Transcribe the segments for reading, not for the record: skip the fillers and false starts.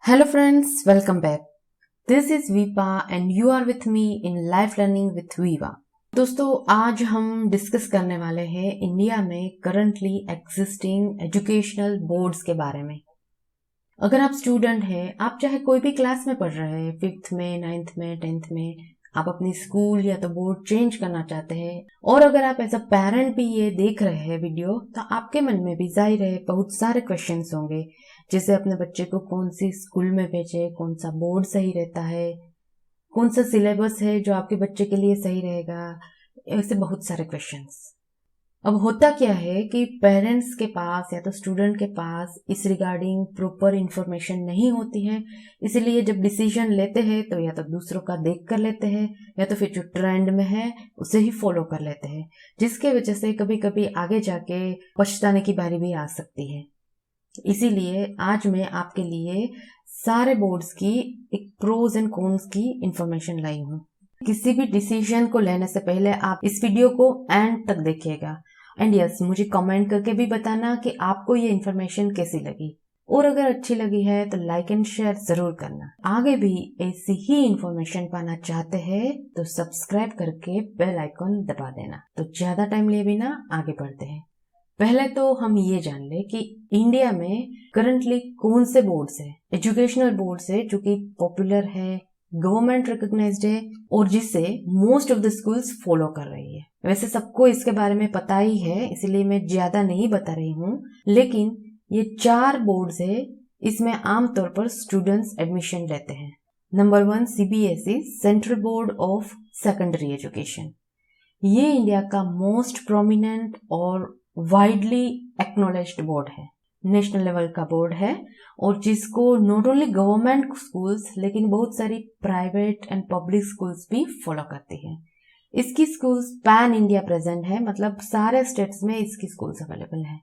Hello friends, welcome back. This is Vipa and you are with me in Life Learning with Viva. दोस्तों आज हम discuss करने वाले हैं इंडिया में करंटली एग्जिस्टिंग एजुकेशनल बोर्ड्स के बारे में। अगर आप स्टूडेंट हैं, आप चाहे कोई भी क्लास में पढ़ रहे हैं, 5th में, 9th में, 10th में, आप अपनी स्कूल या तो बोर्ड चेंज करना चाहते हैं और अगर आप एज अ पेरेंट भी ये देख रहे हैं वीडियो, तो आपके मन में भी जाहिर है बहुत सारे क्वेश्चंस होंगे, जैसे अपने बच्चे को कौन सी स्कूल में भेजे, कौन सा बोर्ड सही रहता है, कौन सा सिलेबस है जो आपके बच्चे के लिए सही रहेगा, ऐसे बहुत सारे क्वेश्चंस। अब होता क्या है कि पेरेंट्स के पास या तो स्टूडेंट के पास इस रिगार्डिंग प्रॉपर इंफॉर्मेशन नहीं होती है, इसलिए जब डिसीजन लेते हैं तो या तो दूसरों का देख कर लेते हैं या तो फिर जो ट्रेंड में है उसे ही फॉलो कर लेते हैं, जिसके वजह से कभी कभी आगे जाके पछताने की बारी भी आ सकती है। इसीलिए आज मैं आपके लिए सारे बोर्ड्स की एक प्रोज एंड कॉन्स की इंफॉर्मेशन लाई हूँ। किसी भी डिसीजन को लेने से पहले आप इस वीडियो को एंड तक देखिएगा एंड यस, मुझे कमेंट करके भी बताना कि आपको ये इंफॉर्मेशन कैसी लगी और अगर अच्छी लगी है तो लाइक एंड शेयर जरूर करना। आगे भी ऐसी ही इंफॉर्मेशन पाना चाहते हैं तो सब्सक्राइब करके बेल आइकन दबा देना। तो ज्यादा टाइम लिए बिना आगे बढ़ते हैं। पहले तो हम ये जान ले कि इंडिया में करंटली कौन से बोर्ड्स है, एजुकेशनल बोर्ड्स है जो कि पॉपुलर है, गवर्नमेंट रिकॉग्नाइज्ड है और जिसे most of the schools follow कर रही है। वैसे सबको इसके बारे में पता ही है, इसलिए मैं ज्यादा नहीं बता रही हूँ, लेकिन ये 4 बोर्ड्स है, इसमें आमतौर पर स्टूडेंट्स एडमिशन लेते हैं। Number 1 CBSE, central board of secondary education. ये इंडिया का मोस्ट प्रोमिनेंट और वाइडली एक्नॉलेज्ड बोर्ड है, नेशनल लेवल का बोर्ड है और जिसको नॉट ओनली गवर्नमेंट स्कूल्स लेकिन बहुत सारी प्राइवेट एंड पब्लिक स्कूल्स भी फॉलो करती हैं। इसकी स्कूल्स पैन इंडिया प्रेजेंट है, मतलब सारे स्टेट्स में इसकी स्कूल्स अवेलेबल है।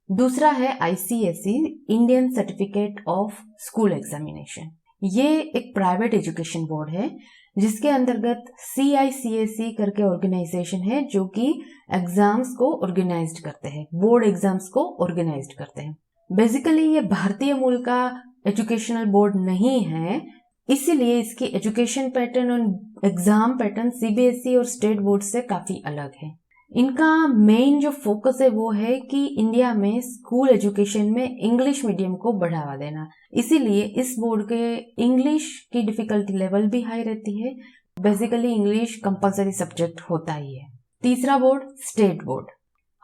दूसरा है ICSE, Indian certificate of school examination. ये एक प्राइवेट एजुकेशन बोर्ड है जिसके अंतर्गत CICSE करके ऑर्गेनाइजेशन है जो कि एग्जाम्स को ऑर्गेनाइज्ड करते हैं, बोर्ड एग्जाम्स को ऑर्गेनाइज्ड करते हैं। बेसिकली ये भारतीय मूल का एजुकेशनल बोर्ड नहीं है, इसीलिए इसकी एजुकेशन पैटर्न और एग्जाम पैटर्न CBSE और स्टेट बोर्ड से काफी अलग है। इनका मेन जो फोकस है वो है कि इंडिया में स्कूल एजुकेशन में इंग्लिश मीडियम को बढ़ावा देना, इसीलिए इस बोर्ड के इंग्लिश की डिफिकल्टी लेवल भी हाई रहती है। बेसिकली इंग्लिश कंपलसरी सब्जेक्ट होता ही है। तीसरा बोर्ड स्टेट बोर्ड।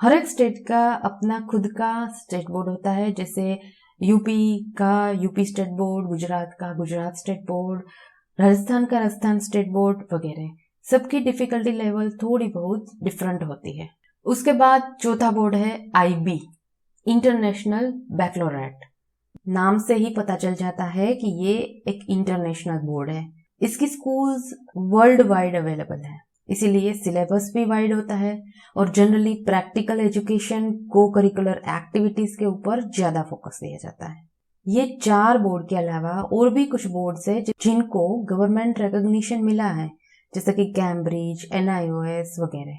हर एक स्टेट का अपना खुद का स्टेट बोर्ड होता है, जैसे यूपी का यूपी स्टेट बोर्ड, गुजरात का गुजरात स्टेट बोर्ड, राजस्थान का राजस्थान स्टेट बोर्ड वगैरह। सबकी डिफिकल्टी लेवल थोड़ी बहुत डिफरेंट होती है। उसके बाद चौथा बोर्ड है IB, इंटरनेशनल बैकलॉरेट। नाम से ही पता चल जाता है कि ये एक इंटरनेशनल बोर्ड है। इसकी स्कूल्स वर्ल्ड वाइड अवेलेबल है, इसीलिए सिलेबस भी वाइड होता है और जनरली प्रैक्टिकल एजुकेशन, को करिकुलर एक्टिविटीज के ऊपर ज्यादा फोकस दिया जाता है। ये 4 बोर्ड के अलावा और भी कुछ बोर्ड्स है जिनको गवर्नमेंट रिकॉग्निशन मिला है, जैसे कि कैम्ब्रिज, NIOS वगैरह,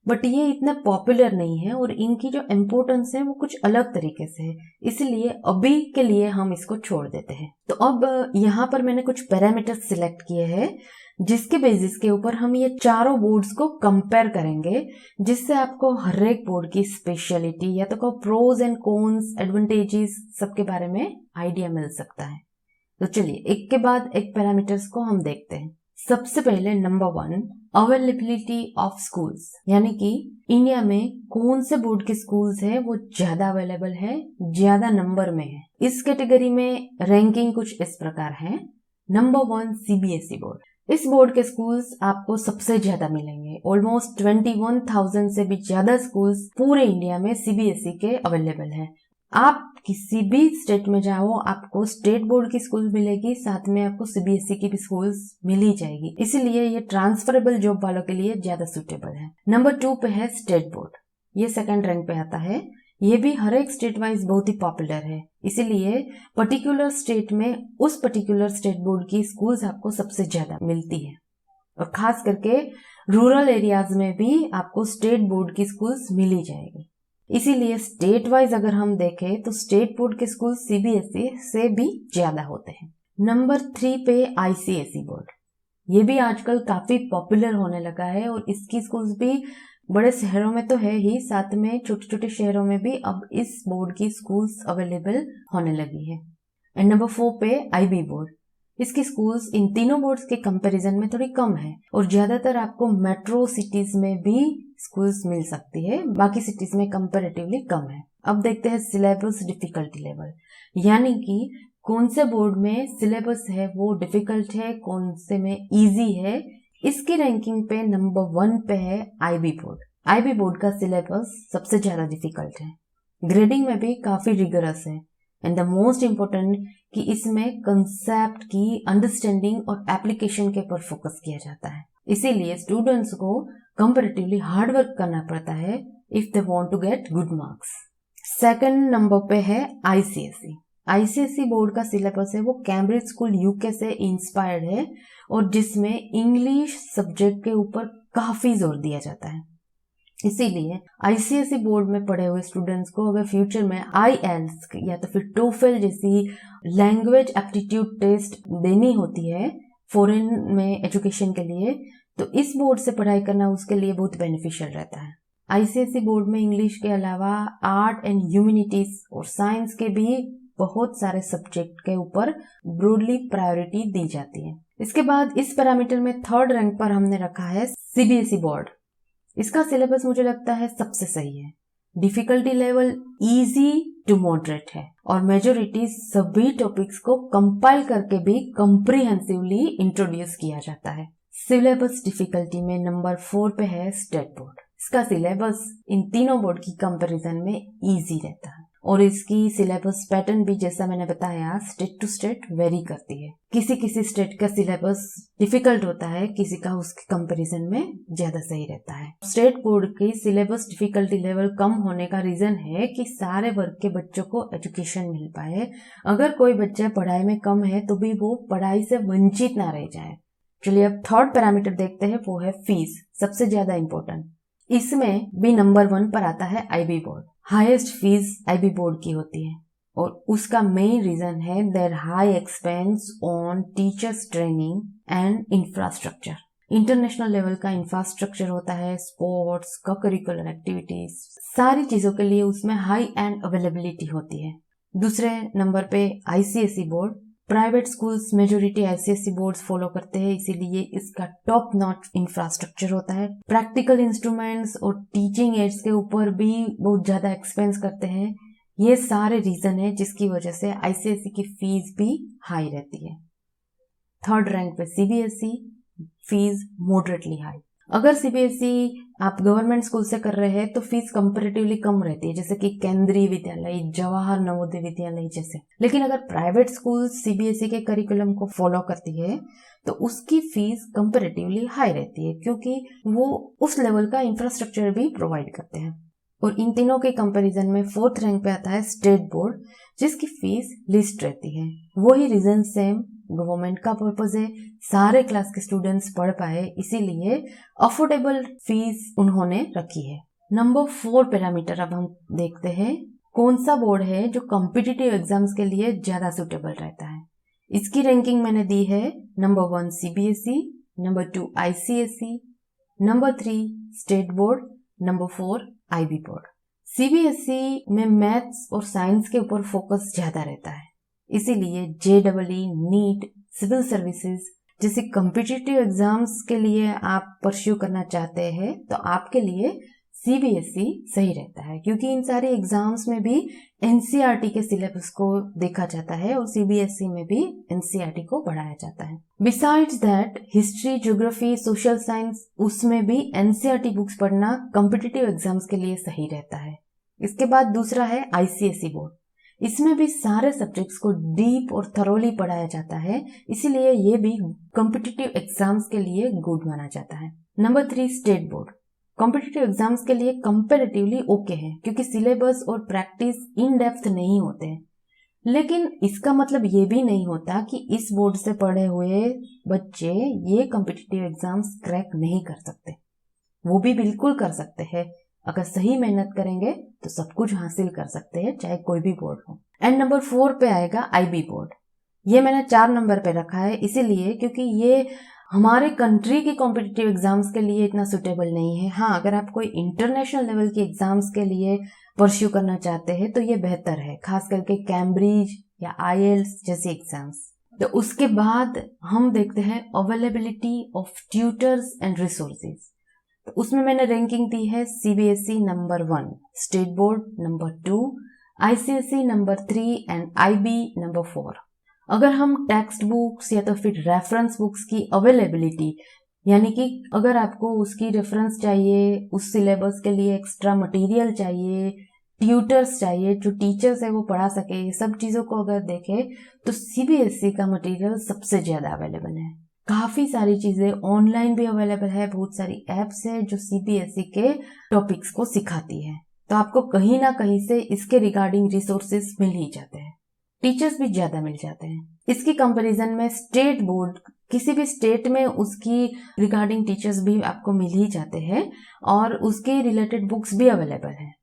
बट ये इतना पॉपुलर नहीं है और इनकी जो इम्पोर्टेंस है वो कुछ अलग तरीके से है, इसलिए अभी के लिए हम इसको छोड़ देते हैं। तो अब यहाँ पर मैंने कुछ पैरामीटर्स सिलेक्ट किए हैं जिसके बेसिस के ऊपर हम ये चारों बोर्ड्स को कंपेयर करेंगे, जिससे आपको हर एक बोर्ड की स्पेशलिटी या तो प्रोज एंड कॉन्स, एडवांटेजेस सबके बारे में आइडिया मिल सकता है। तो चलिए एक के बाद एक पैरामीटर्स को हम देखते हैं। सबसे पहले नंबर 1, अवेलेबिलिटी ऑफ स्कूल्स, यानी कि इंडिया में कौन से बोर्ड के स्कूल्स है वो ज्यादा अवेलेबल है, ज्यादा नंबर में है। इस कैटेगरी में रैंकिंग कुछ इस प्रकार है। Number 1 CBSE board. इस बोर्ड के स्कूल्स आपको सबसे ज्यादा मिलेंगे, ऑलमोस्ट 21,000 से भी ज्यादा स्कूल्स पूरे इंडिया में CBSE के अवेलेबल है। आप किसी भी स्टेट में जाओ आपको स्टेट बोर्ड की स्कूल मिलेगी, साथ में आपको CBSE की भी स्कूल्स मिल ही जाएगी, इसीलिए ये ट्रांसफरेबल जॉब वालों के लिए ज्यादा सुटेबल है। नंबर 2 पे है स्टेट बोर्ड, ये सेकंड रैंक पे आता है। ये भी हर एक स्टेट वाइज बहुत ही पॉपुलर है, इसीलिए पर्टिकुलर स्टेट में उस पर्टिकुलर स्टेट बोर्ड की स्कूल्स आपको सबसे ज्यादा मिलती है और खास करके रूरल एरियाज में भी आपको स्टेट बोर्ड की स्कूल्स मिल ही जाएगी। इसीलिए स्टेट वाइज अगर हम देखें तो स्टेट बोर्ड के स्कूल सीबीएसई से भी ज्यादा होते हैं। नंबर 3 पे आईसीएसई बोर्ड, ये भी आजकल काफी पॉपुलर होने लगा है और इसकी स्कूल्स भी बड़े शहरों में तो है ही, साथ में छोटे छोटे शहरों में भी अब इस बोर्ड की स्कूल्स अवेलेबल होने लगी है। एंड नंबर 4 पे आईबी बोर्ड, इसकी स्कूल्स इन तीनों बोर्ड्स के कंपैरिजन में थोड़ी कम है और ज्यादातर आपको मेट्रो सिटीज में भी स्कूल्स मिल सकती है, बाकी सिटीज में कंपैरेटिवली कम है। अब देखते हैं सिलेबस डिफिकल्टी लेवल, यानी कि कौन से बोर्ड में सिलेबस है वो डिफिकल्ट है, कौन से में इजी है। इसकी रैंकिंग पे नंबर 1 पे है आईबी बोर्ड। आईबी बोर्ड का सिलेबस सबसे ज्यादा डिफिकल्ट है, ग्रेडिंग में भी काफी रिगरस है एंड द मोस्ट इम्पोर्टेंट कि इसमें कंसेप्ट की अंडरस्टैंडिंग और एप्लीकेशन के ऊपर फोकस किया जाता है, इसीलिए स्टूडेंट्स को कंपैरेटिवली हार्ड वर्क करना पड़ता है if they want to get good marks. Second number पे है आईसीएसई। आईसीएसई बोर्ड का सिलेबस है वो कैम्ब्रिज स्कूल यूके से इंस्पायर्ड है और जिसमें इंग्लिश सब्जेक्ट के ऊपर काफी जोर दिया जाता है। इसीलिए आईसीएसई बोर्ड में पढ़े हुए स्टूडेंट्स को अगर फ्यूचर में आईएलटीएस या तो फिर टोफेल जैसी लैंग्वेज एप्टीट्यूड टेस्ट देनी होती है फॉरेन में एजुकेशन के लिए, तो इस बोर्ड से पढ़ाई करना उसके लिए बहुत बेनिफिशियल रहता है। आईसीएसई बोर्ड में इंग्लिश के अलावा आर्ट एंड ह्यूमैनिटीज और साइंस के भी बहुत सारे सब्जेक्ट के ऊपर ब्रॉडली प्रायोरिटी दी जाती है। इसके बाद इस पैरामीटर में थर्ड रैंक पर हमने रखा है सीबीएसई बोर्ड। इसका सिलेबस मुझे लगता है सबसे सही है, difficulty level easy to moderate है और मेजोरिटी सभी टॉपिक्स को कंपाइल करके भी कॉम्प्रिहेंसिवली इंट्रोड्यूस किया जाता है। सिलेबस डिफिकल्टी में नंबर 4 पे है स्टेट बोर्ड। इसका सिलेबस इन तीनों बोर्ड की कंपैरिजन में इजी रहता है और इसकी सिलेबस पैटर्न भी जैसा मैंने बताया स्टेट टू स्टेट वेरी करती है। किसी किसी स्टेट का सिलेबस डिफिकल्ट होता है, किसी का उसके कंपैरिजन में ज्यादा सही रहता है। स्टेट बोर्ड की सिलेबस डिफिकल्टी लेवल कम होने का रीजन है कि सारे वर्ग के बच्चों को एजुकेशन मिल पाए। अगर कोई बच्चा पढ़ाई में कम है तो भी वो पढ़ाई से वंचित ना रह जाए। चलिए अब थर्ड पैरामीटर देखते हैं, वो है फीस, सबसे ज्यादा इंपॉर्टेंट। इसमें भी नंबर 1 पर आता है IB board. Highest fees IB board की होती है और उसका मेन रीजन है their high expense on teachers training and infrastructure. International level का इंफ्रास्ट्रक्चर होता है, स्पोर्ट्स का करिकुलर एक्टिविटीज, सारी चीजों के लिए उसमें हाई एंड अवेलेबिलिटी होती है। दूसरे नंबर पे ICSE board. Private schools majority ICSE boards follow करते हैं, इसीलिए इसका टॉप नॉच इंफ्रास्ट्रक्चर होता है। प्रैक्टिकल इंस्ट्रूमेंट्स और टीचिंग एड्स के ऊपर भी बहुत ज्यादा एक्सपेंस करते हैं। ये सारे रीजन है जिसकी वजह से आईसीएसई की फीस भी हाई रहती है। थर्ड रैंक पे सीबीएसई, फीस मॉडरेटली हाई। अगर सीबीएसई आप गवर्नमेंट स्कूल से कर रहे हैं तो फीस कंपैरेटिवली कम रहती है, जैसे कि केंद्रीय विद्यालय, जवाहर नवोदय विद्यालय जैसे। लेकिन अगर प्राइवेट स्कूल सीबीएसई के करिकुलम को फॉलो करती है तो उसकी फीस कंपैरेटिवली हाई रहती है, क्योंकि वो उस लेवल का इंफ्रास्ट्रक्चर भी प्रोवाइड करते हैं। और इन तीनों के कंपैरिजन में फोर्थ रैंक पे आता है स्टेट बोर्ड, जिसकी फीस लिस्ट रहती है। वही रीजन सेम, गवर्नमेंट का पर्पज है सारे क्लास के स्टूडेंट्स पढ़ पाए, इसीलिए अफोर्डेबल फीस उन्होंने रखी है। नंबर 4 पैरामीटर अब हम देखते हैं, कौन सा बोर्ड है जो कॉम्पिटिटिव एग्जाम्स के लिए ज्यादा सुटेबल रहता है। इसकी रैंकिंग मैंने दी है, number 1 CBSE, number 2 ICSE, number 3 state board, number 4 IB board. CBSE में मैथ्स और साइंस के ऊपर फोकस ज्यादा रहता है, इसीलिए जेईई, नीट, सिविल सर्विसेज जैसे कॉम्पिटिटिव एग्जाम्स के लिए आप परस्यू करना चाहते हैं तो आपके लिए सीबीएसई सही रहता है, क्योंकि इन सारे एग्जाम्स में भी एनसीईआरटी के सिलेबस को देखा जाता है और सीबीएसई में भी एनसीईआरटी को बढ़ाया जाता है। Besides that history, geography, social science, उसमें भी एनसीईआरटी बुक्स पढ़ना कॉम्पिटिटिव एग्जाम्स के लिए सही रहता है। इसके बाद दूसरा है आईसीएसई बोर्ड। इसमें भी सारे सब्जेक्ट्स को डीप और थरोली पढ़ाया जाता है, इसीलिए ये भी कॉम्पिटिटिव एग्जाम्स के लिए गुड माना जाता है। Number 3 state board. Competitive exams के लिए कंपैरेटिवली ओके है, क्योंकि सिलेबस और प्रैक्टिस इन डेप्थ नहीं होते हैं। लेकिन इसका मतलब ये भी नहीं होता कि इस बोर्ड से पढ़े हुए बच्चे ये कॉम्पिटिटिव एग्जाम्स क्रैक नहीं कर सकते, वो भी बिल्कुल कर सकते हैं। अगर सही मेहनत करेंगे तो सब कुछ हासिल कर सकते हैं, चाहे कोई भी बोर्ड हो। एंड नंबर 4 पे आएगा IB बोर्ड। ये मैंने 4 नंबर पे रखा है इसीलिए क्योंकि ये हमारे कंट्री के कॉम्पिटिटिव एग्जाम्स के लिए इतना सुटेबल नहीं है। हाँ, अगर आप कोई इंटरनेशनल लेवल के एग्जाम्स के लिए परस्यू करना चाहते हैं तो ये बेहतर है, खास करके कैम्ब्रिज या IELTS जैसे एग्जाम्स। तो उसके बाद हम देखते हैं availability of tutors and resources. तो उसमें मैंने रैंकिंग दी है CBSE number 1, state board number 2, ICSE number 3 and IB number 4। अगर हम टेक्स्ट बुक्स या तो फिर रेफरेंस बुक्स की अवेलेबिलिटी, यानी कि अगर आपको उसकी रेफरेंस चाहिए, उस सिलेबस के लिए एक्स्ट्रा मटेरियल चाहिए, ट्यूटर्स चाहिए, जो टीचर्स है वो पढ़ा सके, ये सब चीजों को अगर देखें तो CBSE का मटेरियल सबसे ज्यादा अवेलेबल है। काफी सारी चीजें ऑनलाइन भी अवेलेबल है, बहुत सारी एप्स है जो CBSE के टॉपिक्स को सिखाती है। तो आपको कहीं ना कहीं से इसके रिगार्डिंग रिसोर्सेज मिल ही जाते हैं, टीचर्स भी ज्यादा मिल जाते हैं। इसकी कंपैरिजन में स्टेट बोर्ड, किसी भी स्टेट में उसकी रिगार्डिंग टीचर्स भी आपको मिल ही जाते हैं और उसके रिलेटेड बुक्स भी अवेलेबल है।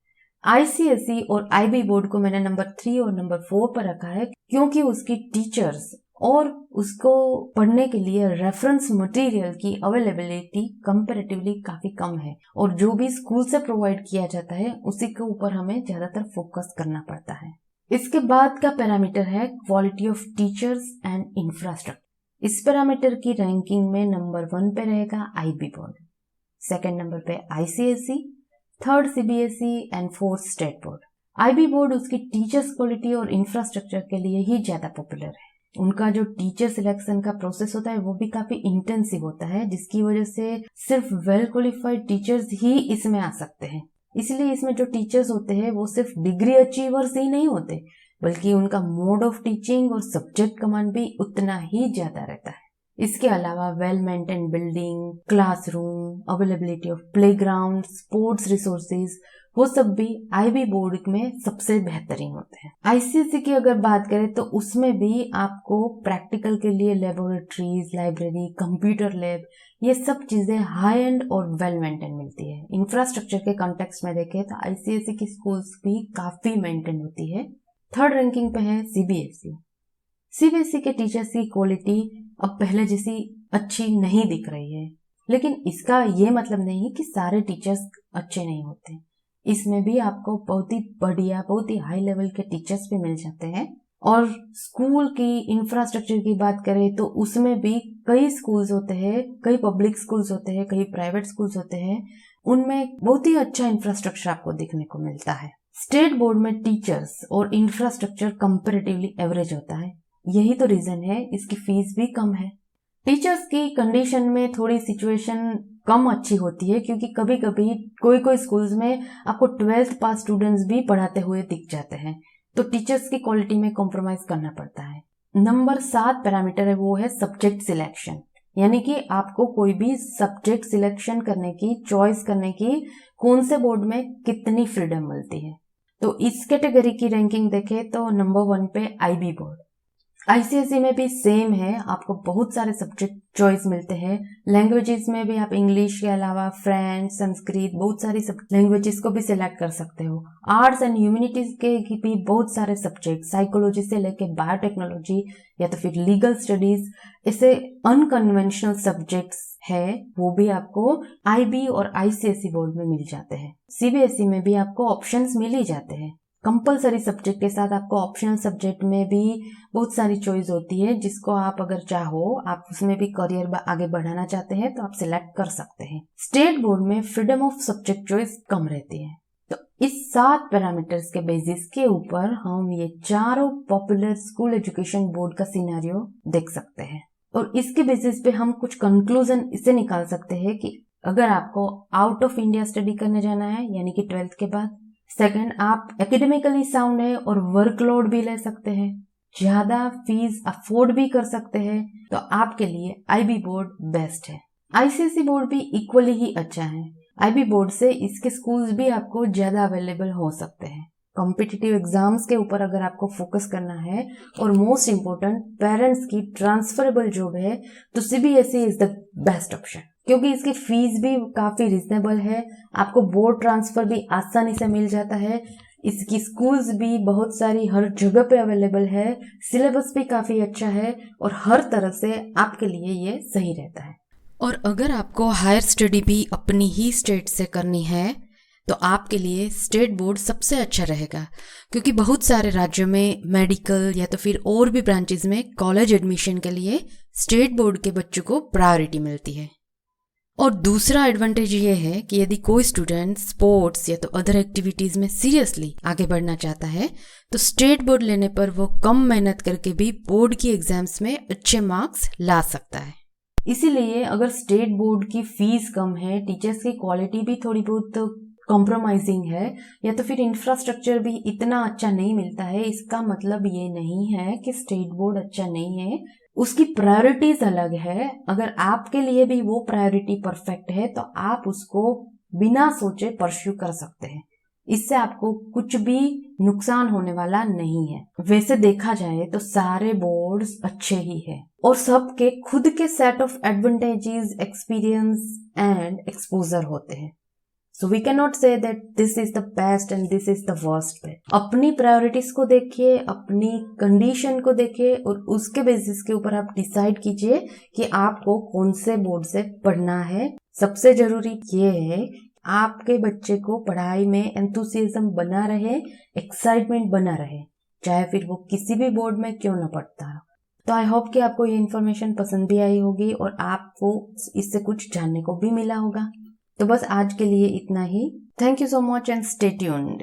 ICSE और IB बोर्ड को मैंने नंबर 3 और नंबर 4 पर रखा है क्योंकि उसकी टीचर्स और उसको पढ़ने के लिए रेफरेंस मटेरियल की अवेलेबिलिटी कंपैरेटिवली काफी कम है और जो भी स्कूल से प्रोवाइड किया जाता है उसी के ऊपर हमें ज्यादातर फोकस करना पड़ता है। इसके बाद का पैरामीटर है quality of teachers and infrastructure. इस पैरामीटर की रैंकिंग में नंबर 1 पे रहेगा IB बोर्ड, सेकंड नंबर पे ICSE, third CBSE and fourth state board. IB board उसकी टीचर्स क्वालिटी और इंफ्रास्ट्रक्चर के लिए ही ज्यादा पॉपुलर है। उनका जो टीचर सिलेक्शन का प्रोसेस होता है वो भी काफी इंटेंसिव होता है, जिसकी वजह से सिर्फ वेल क्वालिफाइड टीचर्स ही इसमें आ सकते हैं। इसलिए इसमें जो टीचर्स होते हैं वो सिर्फ डिग्री अचीवर्स ही नहीं होते, बल्कि उनका मोड ऑफ टीचिंग और सब्जेक्ट कमांड भी उतना ही ज्यादा रहता है। इसके अलावा well maintain building, classroom, availability of playground, sports resources, वो सब भी IB बोर्ड में सबसे बेहतरीन होते हैं। ICSE की अगर बात करें तो उसमें भी आपको प्रैक्टिकल के लिए लेबोरेटरीज, लाइब्रेरी, कंप्यूटर लैब, ये सब चीजें हाई एंड और वेल मेंटेन मिलती है। इंफ्रास्ट्रक्चर के कॉन्टेक्स्ट में देखें तो ICSE की स्कूल्स भी काफी मेंटेन होती है। थर्ड रैंकिंग पे है CBSE। CBSE के टीचर्स की क्वालिटी अब पहले जैसी अच्छी नहीं दिख रही है, लेकिन इसका ये मतलब नहीं कि सारे टीचर्स अच्छे नहीं होते। इसमें भी आपको बहुत ही बढ़िया, बहुत ही हाई लेवल के टीचर्स भी मिल जाते हैं। और स्कूल की इंफ्रास्ट्रक्चर की बात करें तो उसमें भी कई स्कूल्स होते हैं, कई पब्लिक स्कूल्स होते हैं, कई प्राइवेट स्कूल्स होते हैं, उनमें बहुत ही अच्छा इंफ्रास्ट्रक्चर आपको देखने को मिलता है। स्टेट बोर्ड में टीचर्स और इंफ्रास्ट्रक्चर कंपैरेटिवली एवरेज होता है, यही तो रीजन है इसकी फीस भी कम है। टीचर्स की कंडीशन में थोड़ी सिचुएशन कम अच्छी होती है क्योंकि कभी कभी कोई कोई स्कूल्स में आपको 12th पास स्टूडेंट्स भी पढ़ाते हुए दिख जाते हैं, तो टीचर्स की क्वालिटी में कॉम्प्रोमाइज करना पड़ता है। नंबर 7 पैरामीटर है वो है सब्जेक्ट सिलेक्शन, यानी कि आपको कोई भी सब्जेक्ट सिलेक्शन करने की, चॉइस करने की कौन से बोर्ड में कितनी फ्रीडम मिलती है। तो इस कैटेगरी की रैंकिंग देखें तो नंबर 1 पे IB बोर्ड। ICSE में भी सेम है, आपको बहुत सारे सब्जेक्ट चॉइस मिलते हैं। लैंग्वेजेस में भी आप इंग्लिश के अलावा फ्रेंच, संस्कृत, बहुत सारी लैंग्वेजेस को भी सिलेक्ट कर सकते हो। आर्ट्स एंड ह्यूमैनिटीज के भी बहुत सारे सब्जेक्ट, साइकोलॉजी से लेके बायोटेक्नोलॉजी या तो फिर लीगल स्टडीज, ऐसे अनकन्वेंशनल सब्जेक्ट्स है वो भी आपको IB और ICSE बोर्ड में मिल जाते हैं। CBSE में भी आपको ऑप्शंस मिल ही जाते हैं। कंपलसरी सब्जेक्ट के साथ आपको ऑप्शनल सब्जेक्ट में भी बहुत सारी चॉइस होती है, जिसको आप अगर चाहो, आप उसमें भी करियर आगे बढ़ाना चाहते हैं तो आप सिलेक्ट कर सकते हैं। स्टेट बोर्ड में फ्रीडम ऑफ सब्जेक्ट चॉइस कम रहती है। तो इस 7 पैरामीटर्स के बेसिस के ऊपर हम ये चारों पॉपुलर स्कूल एजुकेशन बोर्ड का सिनेरियो देख सकते हैं और इसके बेसिस पे हम कुछ कंक्लूजन इसे निकाल सकते हैं कि अगर आपको आउट ऑफ इंडिया स्टडी करने जाना है, यानी कि 12th के बाद, सेकंड आप एकेडमिकली साउंड है और वर्कलोड भी ले सकते हैं, ज्यादा फीस अफोर्ड भी कर सकते हैं, तो आपके लिए IB बोर्ड बेस्ट है। ICSE बोर्ड भी इक्वली ही अच्छा है। IB बोर्ड से इसके स्कूल्स भी आपको ज्यादा अवेलेबल हो सकते हैं। कॉम्पिटिटिव एग्जाम्स के ऊपर अगर आपको फोकस करना है और मोस्ट इम्पोर्टेंट पेरेंट्स की ट्रांसफरेबल जॉब है तो CBSE is the best option. क्योंकि इसकी फीस भी काफ़ी रिजनेबल है, आपको बोर्ड ट्रांसफ़र भी आसानी से मिल जाता है, इसकी स्कूल्स भी बहुत सारी हर जगह पे अवेलेबल है, सिलेबस भी काफ़ी अच्छा है और हर तरह से आपके लिए ये सही रहता है। और अगर आपको हायर स्टडी भी अपनी ही स्टेट से करनी है तो आपके लिए स्टेट बोर्ड सबसे अच्छा रहेगा, क्योंकि बहुत सारे राज्यों में मेडिकल या तो फिर और भी ब्रांचेस में कॉलेज एडमिशन के लिए स्टेट बोर्ड के बच्चों को प्रायोरिटी मिलती है। और दूसरा एडवांटेज ये है कि यदि कोई स्टूडेंट स्पोर्ट्स या तो अदर एक्टिविटीज़ में सीरियसली आगे बढ़ना चाहता है तो स्टेट बोर्ड लेने पर वो कम मेहनत करके भी बोर्ड की एग्जाम्स में अच्छे मार्क्स ला सकता है। इसीलिए अगर स्टेट बोर्ड की फीस कम है, टीचर्स की क्वालिटी भी थोड़ी बहुत कॉम्प्रोमाइजिंग है या तो फिर इंफ्रास्ट्रक्चर भी इतना अच्छा नहीं मिलता है, इसका मतलब ये नहीं है कि स्टेट बोर्ड अच्छा नहीं है, उसकी प्रायोरिटीज अलग है। अगर आपके लिए भी वो प्रायोरिटी परफेक्ट है तो आप उसको बिना सोचे परस्यू कर सकते हैं, इससे आपको कुछ भी नुकसान होने वाला नहीं है। वैसे देखा जाए तो सारे बोर्ड्स अच्छे ही है और सबके खुद के set of advantages, experience and exposure होते हैं। So we cannot say that this is the best and this is the worst bet. अपनी प्रायोरिटीज को देखिए, अपनी कंडीशन को देखिए और उसके बेसिस के ऊपर आप डिसाइड कीजिए कि आपको कौन से बोर्ड से पढ़ना है। सबसे जरूरी ये है आपके बच्चे को पढ़ाई में एंथुसियाज्म बना रहे, एक्साइटमेंट बना रहे, चाहे फिर वो किसी भी बोर्ड में क्यों ना पढ़ता हो। तो आई होप कि आपको ये इन्फॉर्मेशन पसंद भी आई होगी और आपको इससे कुछ जानने को भी मिला होगा। तो बस आज के लिए इतना ही। Thank you so much and stay tuned.